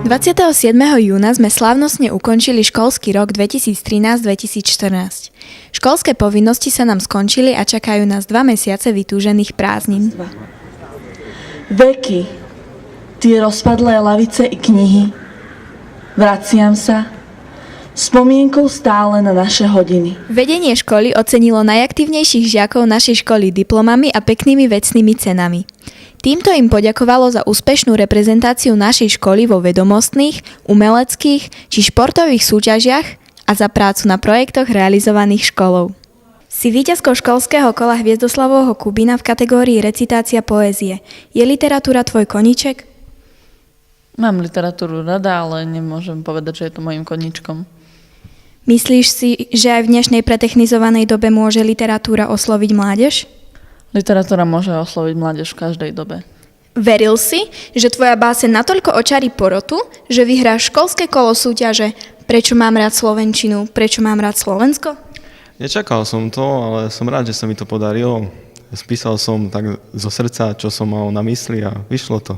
27. júna sme slávnostne ukončili školský rok 2013-2014. Školské povinnosti sa nám skončili a čakajú nás 2 mesiace vytúžených prázdnin. Veky, tie rozpadlé lavice i knihy. Vraciam sa, spomienkou stále na naše hodiny. Vedenie školy ocenilo najaktívnejších žiakov našej školy diplomami a peknými vecnými cenami. Týmto im poďakovalo za úspešnú reprezentáciu našej školy vo vedomostných, umeleckých či športových súťažiach a za prácu na projektoch realizovaných školou. Si víťazkou školského kola Hviezdoslavovho Kubína v kategórii recitácia poézie. Je literatúra tvoj koníček? Mám literatúru rada, ale nemôžem povedať, že je to mojím koníčkom. Myslíš si, že aj v dnešnej pretechnizovanej dobe môže literatúra osloviť mládež? Literatúra môže osloviť mládež v každej dobe. Veril si, že tvoja báseň natoľko očarí porotu, že vyhráš školské kolo súťaže Prečo mám rád slovenčinu, prečo mám rád Slovensko? Nečakal som to, ale som rád, že sa mi to podarilo. Spísal som tak zo srdca, čo som mal na mysli a vyšlo to.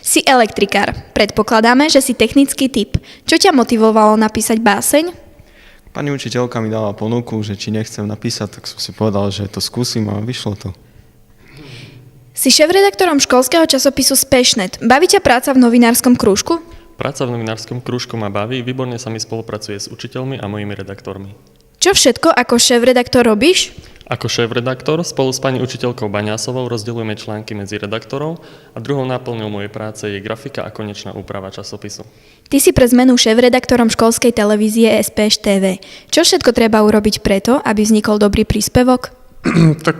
Si elektrikár. Predpokladáme, že si technický typ. Čo ťa motivovalo napísať báseň? Pani učiteľka mi dala ponuku, že či nechcem napísať, tak som si povedal, že to skúsim a vyšlo to. Si šéfredaktorom školského časopisu Spešnet. Baví ťa práca v novinárskom krúžku? Práca v novinárskom krúžku ma baví, výborne sa mi spolupracuje s učiteľmi a mojimi redaktormi. Čo všetko ako šéfredaktor robíš? Ako šéfredaktor spolu s pani učiteľkou Baňásovou rozdeľujeme články medzi redaktorov a druhou náplňou mojej práce je grafika a konečná úprava časopisu. Ty si pre zmenu šéfredaktorom školskej televízie SPŠ TV. Čo všetko treba urobiť preto, aby vznikol dobrý príspevok? Tak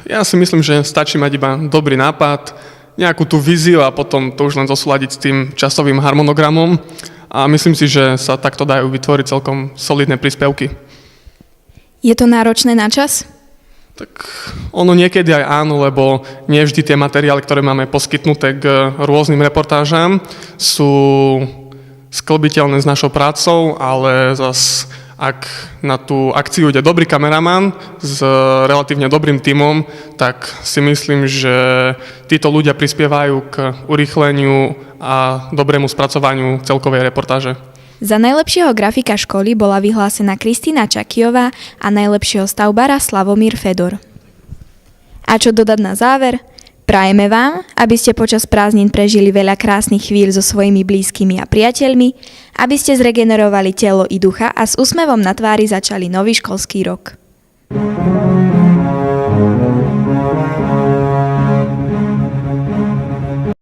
ja si myslím, že stačí mať iba dobrý nápad, nejakú tú víziu a potom to už len zosúladiť s tým časovým harmonogramom a myslím si, že sa takto dajú vytvoriť celkom solidné príspevky. Je to náročné na čas? Tak ono niekedy aj áno, lebo nie vždy tie materiály, ktoré máme poskytnuté k rôznym reportážam, sú sklbiteľné s našou prácou, ale zas ak na tú akciu ide dobrý kameraman s relatívne dobrým tímom, tak si myslím, že títo ľudia prispievajú k urýchleniu a dobrému spracovaniu celkovej reportáže. Za najlepšieho grafika školy bola vyhlásená Kristína Čakijová a najlepšieho stavbára Slavomír Fedor. A čo dodať na záver? Prajeme vám, aby ste počas prázdnin prežili veľa krásnych chvíľ so svojimi blízkymi a priateľmi, aby ste zregenerovali telo i ducha a s úsmevom na tvári začali nový školský rok.